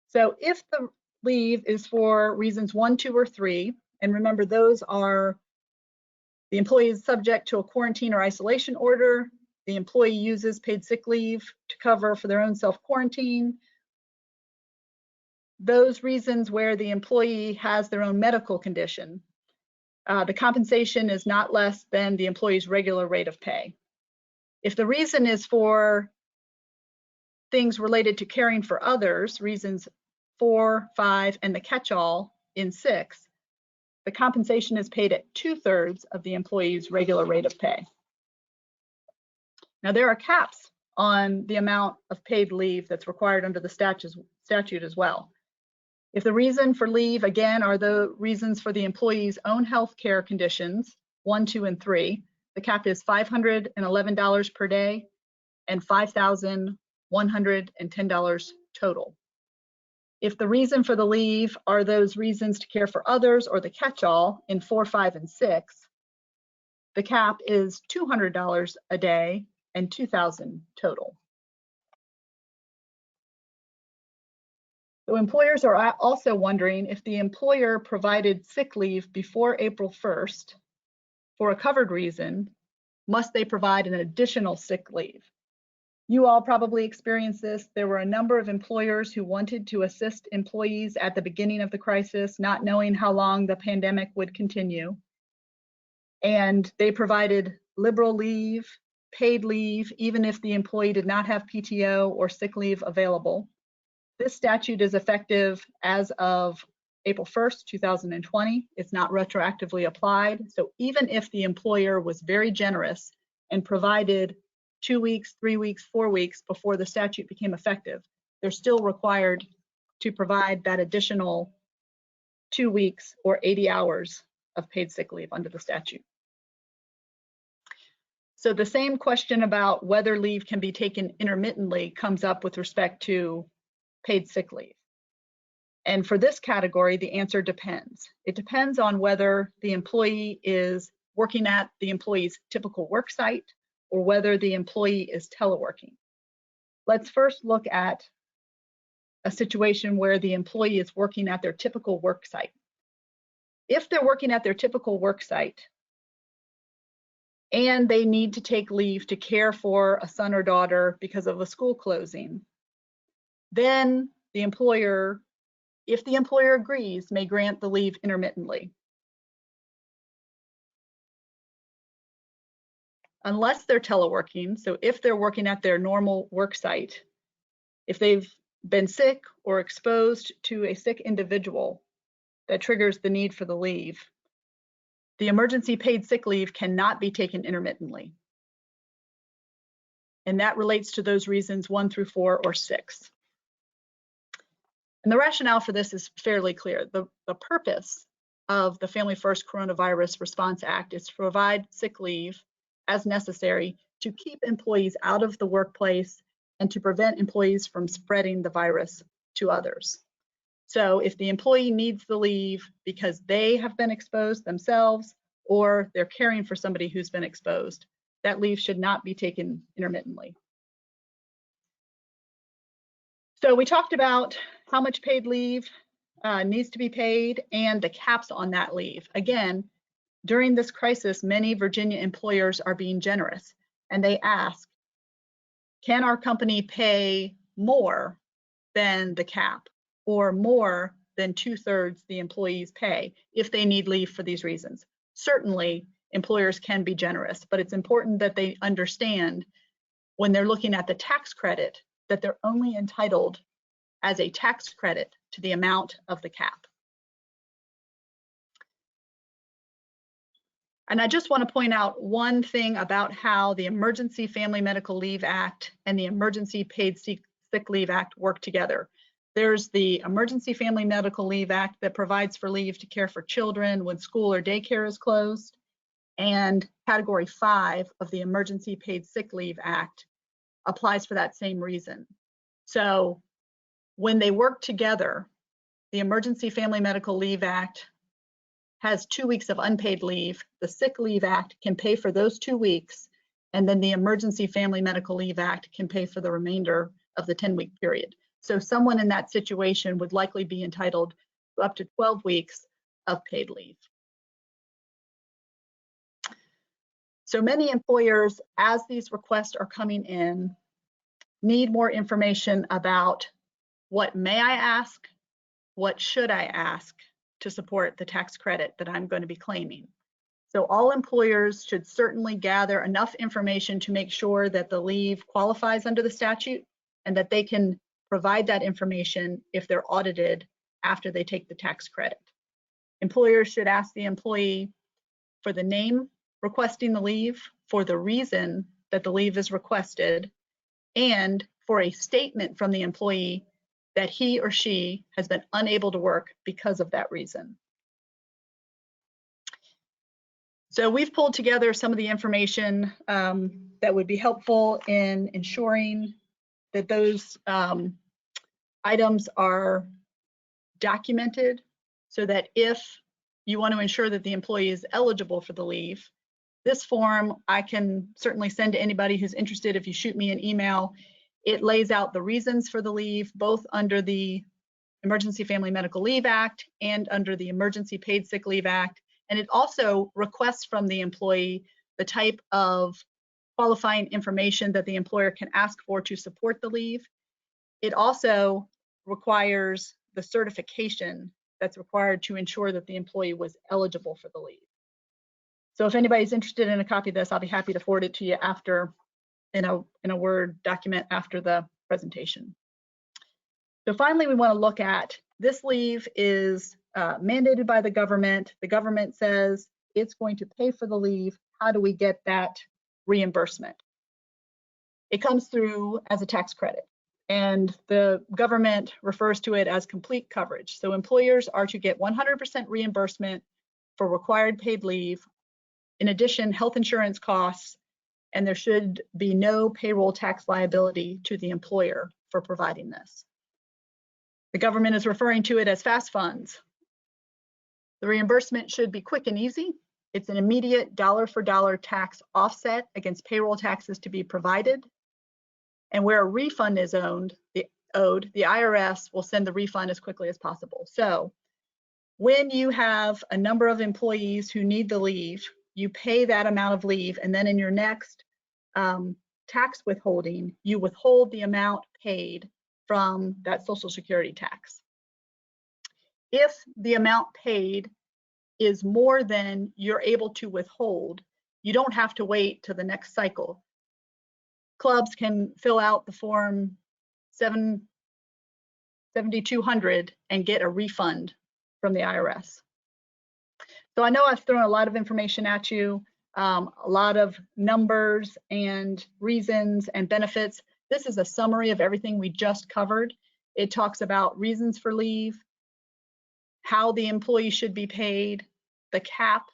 So if the leave is for reasons 1, 2, or 3, and remember those are the employee is subject to a quarantine or isolation order, the employee uses paid sick leave to cover for their own self-quarantine, those reasons where the employee has their own medical condition, the compensation is not less than the employee's regular rate of pay. If the reason is for things related to caring for others, reasons 4, 5, and the catch-all in 6, the compensation is paid at 2/3 of the employee's regular rate of pay. Now there are caps on the amount of paid leave that's required under the statute as well. If the reason for leave, again, are the reasons for the employee's own health care conditions, 1, 2, and 3, the cap is $511 per day and $5,110 total. If the reason for the leave are those reasons to care for others or the catch-all in 4, 5, and 6, the cap is $200 a day and $2,000 total. So employers are also wondering if the employer provided sick leave before April 1st for a covered reason, must they provide an additional sick leave? You all probably experienced this. There were a number of employers who wanted to assist employees at the beginning of the crisis, not knowing how long the pandemic would continue. And they provided liberal leave, paid leave, even if the employee did not have PTO or sick leave available. This statute is effective as of April 1st, 2020. It's not retroactively applied. So even if the employer was very generous and provided 2 weeks, 3 weeks, 4 weeks before the statute became effective, they're still required to provide that additional 2 weeks or 80 hours of paid sick leave under the statute. So the same question about whether leave can be taken intermittently comes up with respect to paid sick leave. And for this category, the answer depends. It depends on whether the employee is working at the employee's typical work site or whether the employee is teleworking. Let's first look at a situation where the employee is working at their typical work site. If they're working at their typical work site and they need to take leave to care for a son or daughter because of a school closing, then the employer, if the employer agrees, may grant the leave intermittently. Unless they're teleworking, so if they're working at their normal work site, if they've been sick or exposed to a sick individual that triggers the need for the leave, the emergency paid sick leave cannot be taken intermittently. And that relates to those reasons 1 through 4 or 6. And the rationale for this is fairly clear. The purpose of the Family First Coronavirus Response Act is to provide sick leave as necessary to keep employees out of the workplace and to prevent employees from spreading the virus to others. So if the employee needs the leave because they have been exposed themselves or they're caring for somebody who's been exposed, that leave should not be taken intermittently. So we talked about how much paid leave needs to be paid and the caps on that leave. Again, during this crisis, many Virginia employers are being generous and they ask, can our company pay more than the cap or more than 2/3 the employees pay if they need leave for these reasons? Certainly, employers can be generous, but it's important that they understand when they're looking at the tax credit that they're only entitled as a tax credit to the amount of the cap. And I just want to point out one thing about how the Emergency Family Medical Leave Act and the Emergency Paid Sick Leave Act work together. There's the Emergency Family Medical Leave Act that provides for leave to care for children when school or daycare is closed. And Category 5 of the Emergency Paid Sick Leave Act applies for that same reason. So when they work together, the Emergency Family Medical Leave Act has 2 weeks of unpaid leave. The Sick Leave Act can pay for those 2 weeks, and then the Emergency Family Medical Leave Act can pay for the remainder of the 10-week period. So someone in that situation would likely be entitled to up to 12 weeks of paid leave. So many employers, as these requests are coming in, need more information about what may I ask, what should I ask to support the tax credit that I'm going to be claiming. So all employers should certainly gather enough information to make sure that the leave qualifies under the statute and that they can provide that information if they're audited after they take the tax credit. Employers should ask the employee for the name requesting the leave, for the reason that the leave is requested, and for a statement from the employee that he or she has been unable to work because of that reason. So we've pulled together some of the information that would be helpful in ensuring that those items are documented, so that if you want to ensure that the employee is eligible for the leave, this form I can certainly send to anybody who's interested. If you shoot me an email, it lays out the reasons for the leave, both under the Emergency Family Medical Leave Act and under the Emergency Paid Sick Leave Act. And it also requests from the employee the type of qualifying information that the employer can ask for to support the leave. It also requires the certification that's required to ensure that the employee was eligible for the leave. So if anybody's interested in a copy of this, I'll be happy to forward it to you after in a Word document after the presentation. So finally, we want to look at this leave is mandated by the government. The government says it's going to pay for the leave. How do we get that reimbursement? It comes through as a tax credit, and the government refers to it as complete coverage. So employers are to get 100% reimbursement for required paid leave. In addition, health insurance costs, and there should be no payroll tax liability to the employer for providing this. The government is referring to it as fast funds. The reimbursement should be quick and easy. It's an immediate dollar-for-dollar tax offset against payroll taxes to be provided. And where a refund is owed, the IRS will send the refund as quickly as possible. So when you have a number of employees who need the leave, you pay that amount of leave, and then in your next tax withholding, you withhold the amount paid from that Social Security tax. If the amount paid is more than you're able to withhold, you don't have to wait to the next cycle. Clubs can fill out the form 7200 and get a refund from the IRS. So I know I've thrown a lot of information at you, a lot of numbers and reasons and benefits. This is a summary of everything we just covered. It talks about reasons for leave, how the employee should be paid, the cap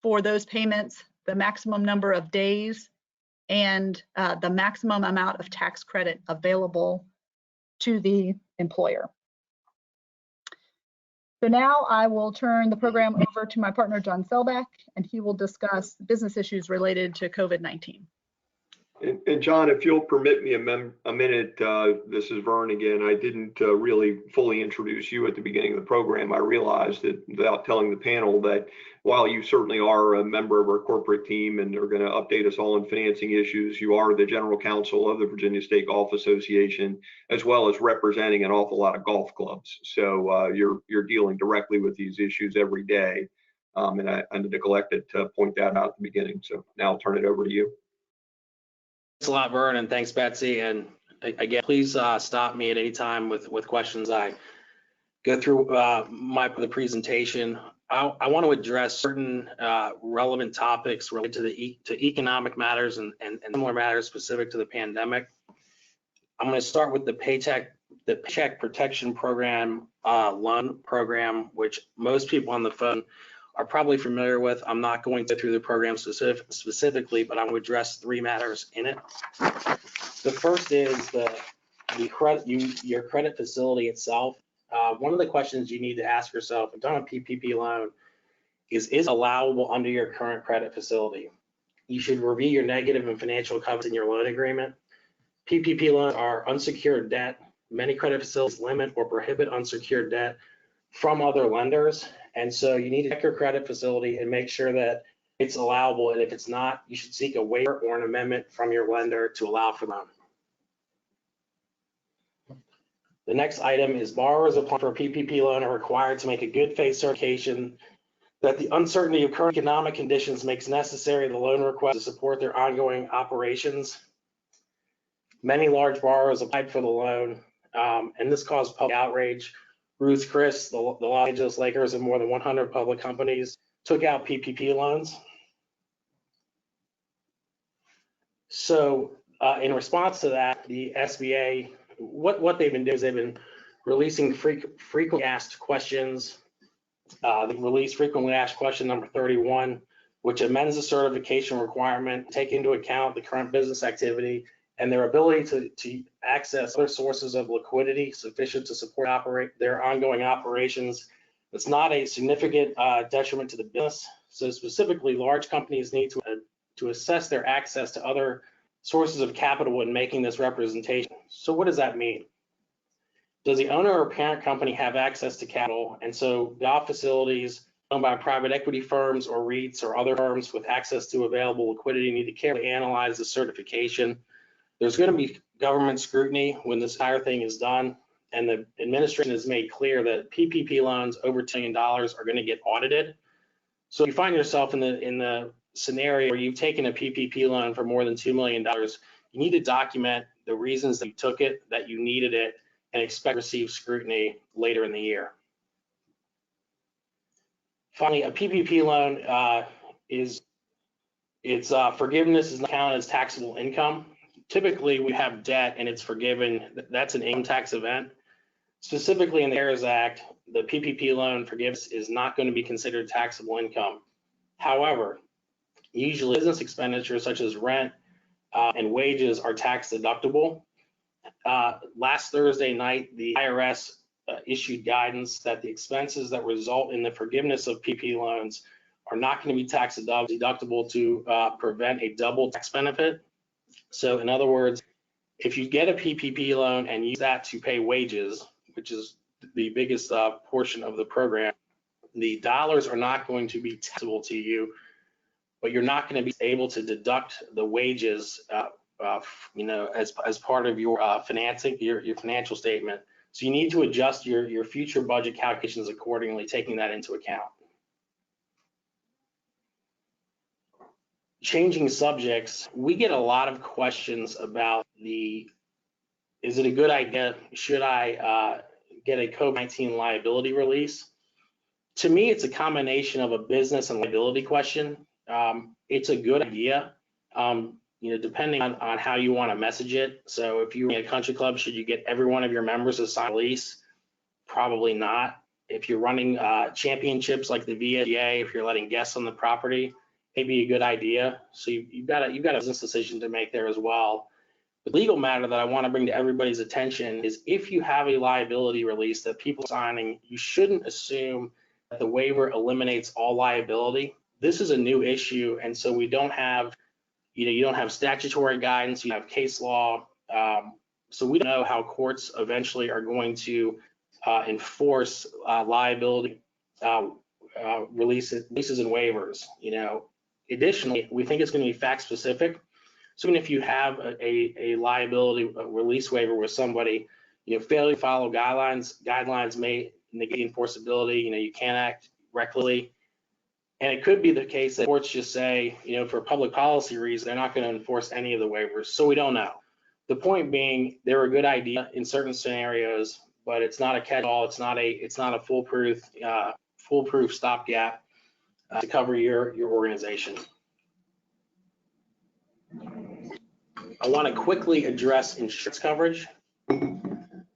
for those payments, the maximum number of days, and the maximum amount of tax credit available to the employer. So now I will turn the program over to my partner, John Selbach, and he will discuss business issues related to COVID-19. And John, if you'll permit me a minute, this is Vern again. I didn't really fully introduce you at the beginning of the program. I realized that without telling the panel that while you certainly are a member of our corporate team and are going to update us all on financing issues, you are the general counsel of the Virginia State Golf Association, as well as representing an awful lot of golf clubs. So you're dealing directly with these issues every day. And I neglected to point that out at the beginning. So now I'll turn it over to you. Thanks a lot, Vern, and thanks, Betsy. And again, please stop me at any time with questions. I go through the presentation. I want to address certain relevant topics related to economic matters and similar matters specific to the pandemic. I'm going to start with the Paycheck Protection Program loan program, which most people on the phone are probably familiar with. I'm not going to go through the program specifically, but I'm going to address three matters in it. The first is your credit facility itself. One of the questions you need to ask yourself if you're on a PPP loan is it allowable under your current credit facility? You should review your negative and financial covenants in your loan agreement. PPP loans are unsecured debt. Many credit facilities limit or prohibit unsecured debt from other lenders. And so you need to check your credit facility and make sure that it's allowable. And if it's not, you should seek a waiver or an amendment from your lender to allow for loan. The next item is borrowers applying for a PPP loan are required to make a good faith certification that the uncertainty of current economic conditions makes necessary the loan request to support their ongoing operations. Many large borrowers applied for the loan, and this caused public outrage. Ruth Chris, the Los Angeles Lakers, and more than 100 public companies took out PPP loans. So in response to that, the SBA, what they've been doing is they've been releasing frequently asked questions. They released frequently asked question number 31, which amends the certification requirement, take into account the current business activity and their ability to access other sources of liquidity sufficient to support their ongoing operations. It's not a significant detriment to the business. So specifically, large companies need to assess their access to other sources of capital when making this representation. So what does that mean? Does the owner or parent company have access to capital? And so golf facilities owned by private equity firms or REITs or other firms with access to available liquidity need to carefully analyze the certification. There's going to be government scrutiny when this entire thing is done, and the administration has made clear that PPP loans over $2 million are going to get audited. So if you find yourself in the scenario where you've taken a PPP loan for more than $2 million, you need to document the reasons that you took it, that you needed it, and expect to receive scrutiny later in the year. Finally, a PPP loan forgiveness is not counted as taxable income. Typically, we have debt and it's forgiven. That's an income tax event. Specifically in the CARES Act, the PPP loan forgiveness is not going to be considered taxable income. However, usually business expenditures such as rent and wages are tax deductible. Last Thursday night, the IRS issued guidance that the expenses that result in the forgiveness of PPP loans are not going to be tax deductible to prevent a double tax benefit. So in other words, if you get a PPP loan and use that to pay wages, which is the biggest portion of the program, the dollars are not going to be taxable to you, but you're not going to be able to deduct the wages as part of your financing, your financial statement. So you need to adjust your future budget calculations accordingly, taking that into account. Changing subjects, we get a lot of questions about is it a good idea? Should I get a COVID-19 liability release? To me, it's a combination of a business and liability question. It's a good idea. Depending on how you want to message it. So if you're in a country club, should you get every one of your members to sign a lease? Probably not. If you're running championships like the VSGA, if you're letting guests on the property, maybe a good idea. So you've got a business decision to make there as well. The legal matter that I want to bring to everybody's attention is if you have a liability release that people are signing, you shouldn't assume that the waiver eliminates all liability. This is a new issue, and so we don't have you don't have statutory guidance, you have case law, so we don't know how courts eventually are going to enforce liability releases and waivers. Additionally, we think it's going to be fact specific. So even if you have a liability release waiver with somebody, failure to follow guidelines may negate enforceability. You can't act recklessly. And it could be the case that courts just say, for public policy reasons, they're not going to enforce any of the waivers. So we don't know. The point being, they're a good idea in certain scenarios, but it's not a catch-all. It's not a foolproof stopgap to cover your organization. I want to quickly address insurance coverage.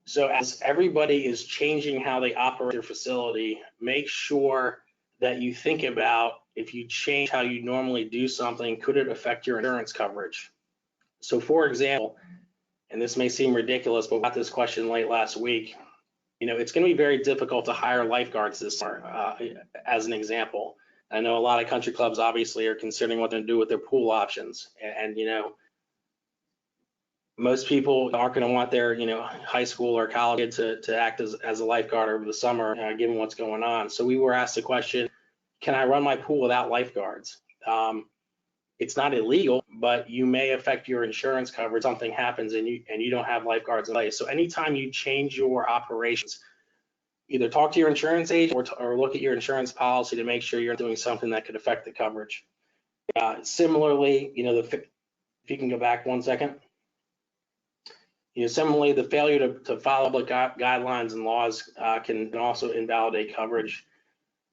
So as everybody is changing how they operate their facility, make sure that you think about, if you change how you normally do something, could it affect your insurance coverage? So for example, and this may seem ridiculous, but we got this question late last week, it's going to be very difficult to hire lifeguards this summer, as an example. I know a lot of country clubs obviously are considering what to do with their pool options. And most people aren't going to want their high school or college kid to act as a lifeguard over the summer, given what's going on. So we were asked the question, can I run my pool without lifeguards? It's not illegal, but you may affect your insurance coverage. Something happens and you don't have lifeguards in place. So anytime you change your operations, either talk to your insurance agent or look at your insurance policy to make sure you're doing something that could affect the coverage. Similarly, if you can go back 1 second. Similarly, the failure to follow public guidelines and laws can also invalidate coverage.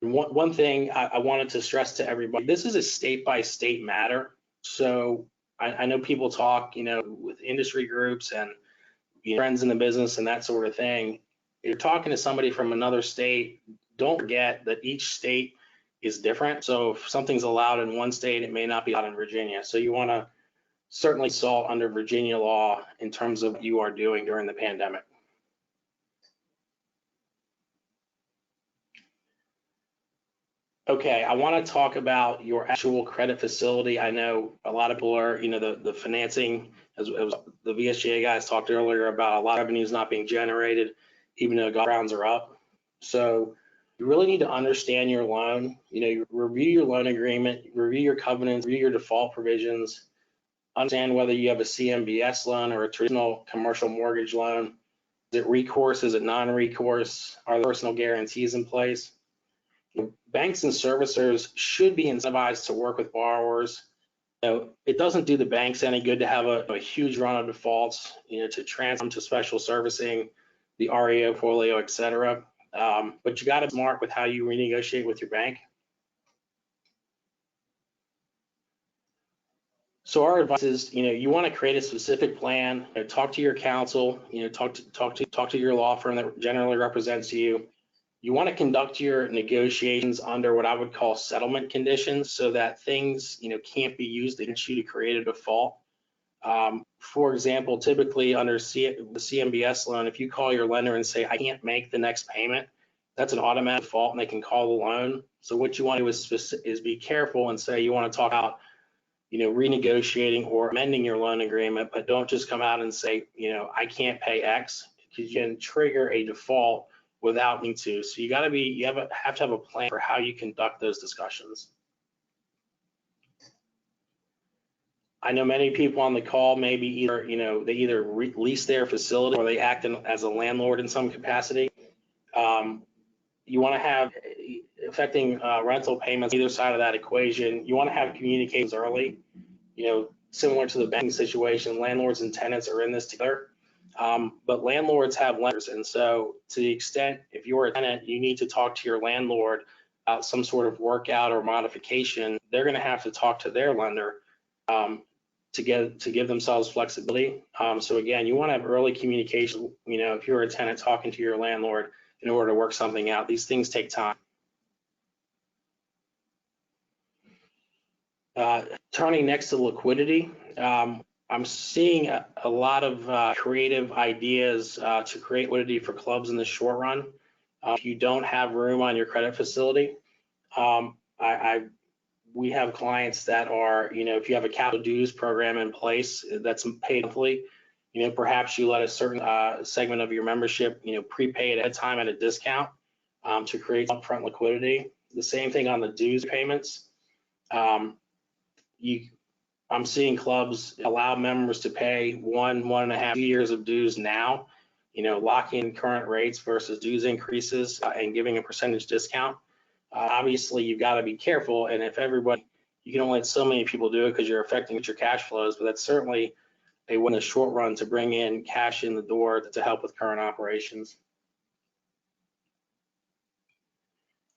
One thing I wanted to stress to everybody, this is a state-by-state matter. So I know people talk, with industry groups and friends in the business and that sort of thing. If you're talking to somebody from another state, don't forget that each state is different. So if something's allowed in one state, it may not be allowed in Virginia. So you want to certainly consult under Virginia law in terms of what you are doing during the pandemic. Okay, I want to talk about your actual credit facility. I know a lot of people are, the financing, as the VSGA guys talked earlier about a lot of revenues not being generated, even though golf rounds are up. So you really need to understand your loan. You review your loan agreement, review your covenants, review your default provisions, understand whether you have a CMBS loan or a traditional commercial mortgage loan. Is it recourse? Is it non-recourse? Are there personal guarantees in place? Banks and servicers should be incentivized to work with borrowers. It doesn't do the banks any good to have a huge run of defaults, to transfer them to special servicing, the REO portfolio, et cetera. But you got to be smart with how you renegotiate with your bank. So our advice is, you want to create a specific plan. Talk to your counsel. Talk to your law firm that generally represents you. You want to conduct your negotiations under what I would call settlement conditions, so that things, can't be used against you to create a default. For example, typically under the CMBS loan, if you call your lender and say, I can't make the next payment, that's an automatic default and they can call the loan. So what you want to do is be careful and say you want to talk about, renegotiating or amending your loan agreement, but don't just come out and say, I can't pay X, because you can trigger a default without me to. So you have to have a plan for how you conduct those discussions. I know many people on the call maybe they either lease their facility or they act as a landlord in some capacity. You want to have affecting rental payments either side of that equation. You want to have communications early. Similar to the banking situation, landlords and tenants are in this together. But landlords have lenders, and so to the extent if you're a tenant, you need to talk to your landlord about some sort of workout or modification. They're going to have to talk to their lender to give themselves flexibility. So again, you want to have early communication. If you're a tenant, talking to your landlord in order to work something out. These things take time. Turning next to liquidity. I'm seeing a lot of creative ideas to create liquidity for clubs in the short run. If you don't have room on your credit facility, we have clients that are, if you have a capital dues program in place that's paid monthly, perhaps you let a certain segment of your membership, prepay it at a time at a discount to create upfront liquidity. The same thing on the dues payments. I'm seeing clubs allow members to pay 1.5, 2 years of dues now, locking in current rates versus dues increases and giving a percentage discount. Obviously, you've got to be careful. And if you can only let so many people do it because you're affecting your cash flows, but that's certainly a way in the short run to bring in cash in the door to help with current operations.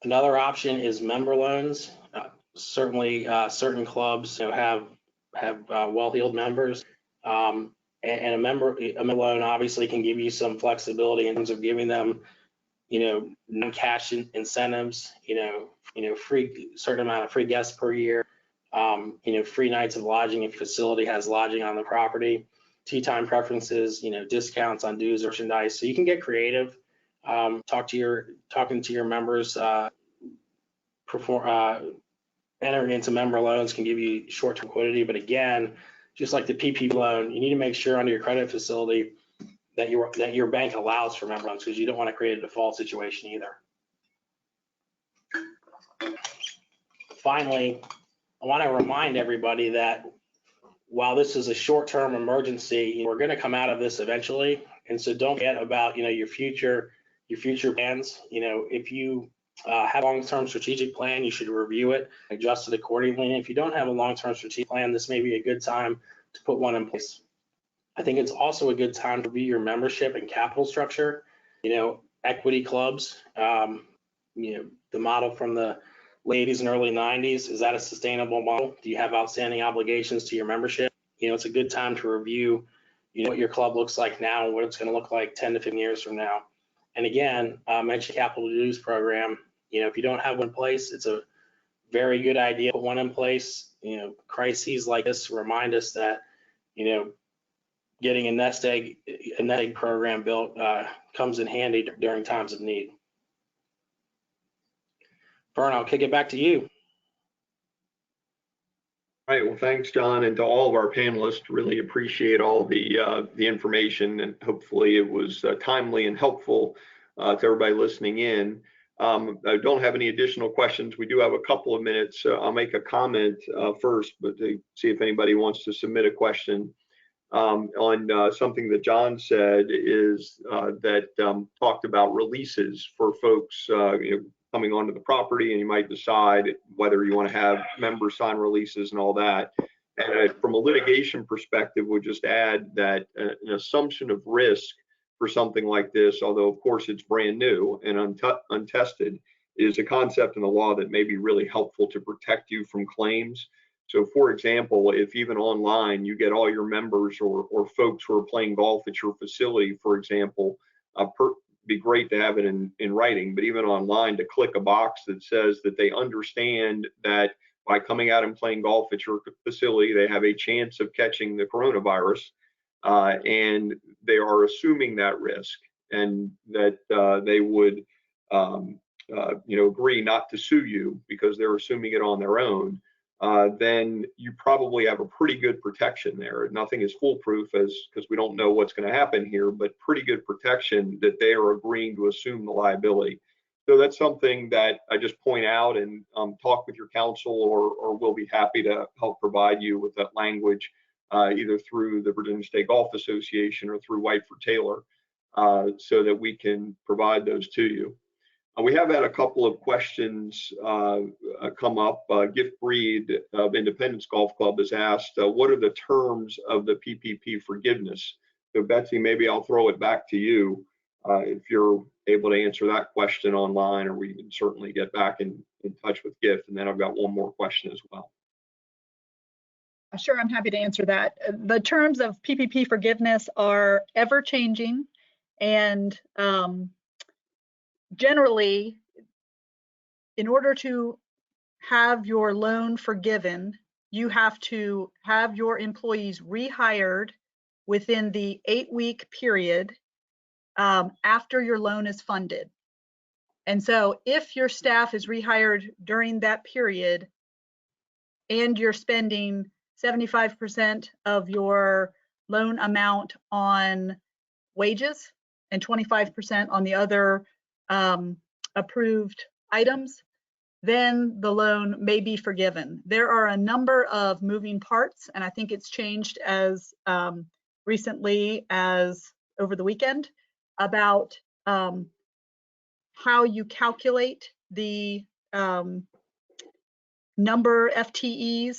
Another option is member loans. Certainly, certain clubs have well-heeled members, and a member loan obviously can give you some flexibility in terms of giving them, non-cash incentives, certain amount of free guests per year, free nights of lodging if facility has lodging on the property, tea time preferences, discounts on dues or merchandise. So you can get creative. Talking to your members, entering into member loans can give you short-term liquidity, but again, just like the PP loan, you need to make sure under your credit facility that your bank allows for member loans, because you don't want to create a default situation either. Finally, I want to remind everybody that while this is a short-term emergency, we're going to come out of this eventually, and so don't forget about your future plans. If you have a long-term strategic plan, you should review it, adjust it accordingly. And if you don't have a long-term strategic plan, this may be a good time to put one in place. I think it's also a good time to review your membership and capital structure. Equity clubs, the model from the late 80s and early 90s, is that a sustainable model? Do you have outstanding obligations to your membership? it's a good time to review, what your club looks like now and what it's going to look like 10 to 15 years from now. And again, mention capital dues program. If you don't have one in place, it's a very good idea to put one in place. Crises like this remind us that, getting a nest egg program built comes in handy during times of need. Vern, I'll kick it back to you. All right, well, thanks, John, and to all of our panelists. Really appreciate all the information, and hopefully it was timely and helpful to everybody listening in. I don't have any additional questions. We do have a couple of minutes. I'll make a comment first, but to see if anybody wants to submit a question on something that John said is that talked about releases for folks coming onto the property, and you might decide whether you want to have members sign releases and all that. And from a litigation perspective, would just add that an assumption of risk for something like this, although of course it's brand new and untested, is a concept in the law that may be really helpful to protect you from claims. So for example, if even online you get all your members or folks who are playing golf at your facility, for example, be great to have it in writing, but even online, to click a box that says that they understand that by coming out and playing golf at your facility, they have a chance of catching the coronavirus, and they are assuming that risk, and that they would agree not to sue you because they're assuming it on their own. Then you probably have a pretty good protection there. Nothing is foolproof because we don't know what's going to happen here, but pretty good protection that they are agreeing to assume the liability. So that's something that I just point out and talk with your counsel, or we'll be happy to help provide you with that language, either through the Virginia State Golf Association or through Whiteford Taylor, so that we can provide those to you. We have had a couple of questions come up. Gift Breed of Independence Golf Club has asked, what are the terms of the PPP forgiveness? So Betsy, maybe I'll throw it back to you if you're able to answer that question online, or we can certainly get back in touch with Gift. And then I've got one more question as well. Sure, I'm happy to answer that. The terms of PPP forgiveness are ever changing, and generally, in order to have your loan forgiven, you have to have your employees rehired within the 8-week period after your loan is funded. And so if your staff is rehired during that period and you're spending 75% of your loan amount on wages and 25% on the other approved items, then the loan may be forgiven. There are a number of moving parts, and I think it's changed as recently as over the weekend about how you calculate the number FTEs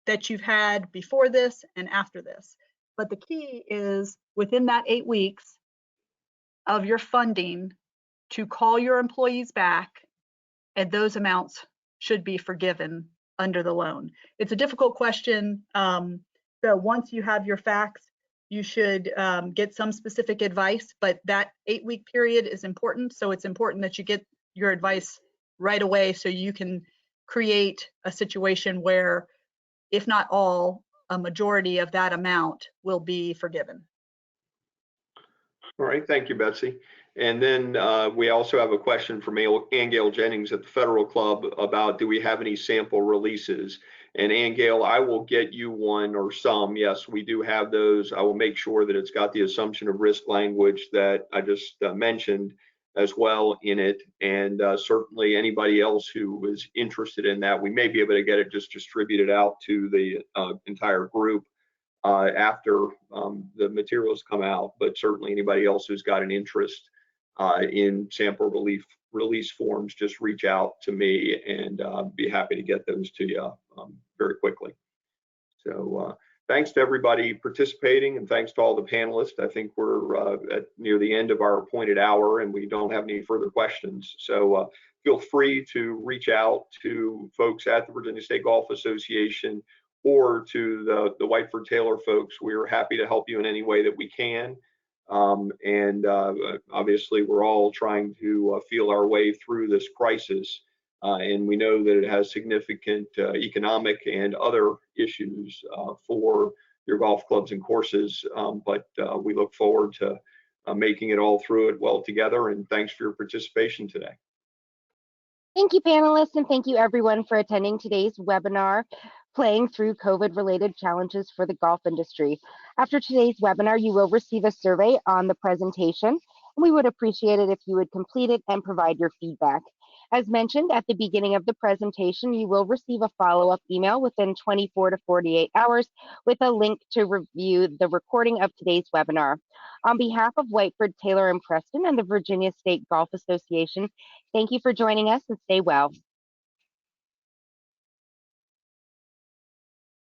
that you've had before this and after this. But the key is within that 8 weeks of your funding to call your employees back, and those amounts should be forgiven under the loan. It's a difficult question. So once you have your facts, you should get some specific advice, but that 8-week period is important. So it's important that you get your advice right away so you can create a situation where, if not all, a majority of that amount will be forgiven. All right, thank you, Betsy. And then we also have a question from Ann Gail Jennings at the Federal Club about, do we have any sample releases? And Ann Gail, I will get you one or some. Yes, we do have those. I will make sure that it's got the assumption of risk language that I just mentioned as well in it. And certainly anybody else who is interested in that, we may be able to get it just distributed out to the entire group after the materials come out. But certainly anybody else who's got an interest in sample release forms, just reach out to me, and be happy to get those to you very quickly. So thanks to everybody participating, and thanks to all the panelists. I think we're near the end of our appointed hour, and we don't have any further questions. So feel free to reach out to folks at the Virginia State Golf Association or to the Whiteford Taylor folks, we're happy to help you in any way that we can. Obviously, we're all trying to feel our way through this crisis. And we know that it has significant economic and other issues for your golf clubs and courses. But we look forward to making it all through it well together. And thanks for your participation today. Thank you, panelists, and thank you everyone for attending today's webinar, Playing Through COVID-Related Challenges for the Golf Industry. After today's webinar, you will receive a survey on the presentation, and we would appreciate it if you would complete it and provide your feedback. As mentioned at the beginning of the presentation, you will receive a follow-up email within 24 to 48 hours with a link to review the recording of today's webinar. On behalf of Whiteford, Taylor, and Preston and the Virginia State Golf Association, thank you for joining us and stay well.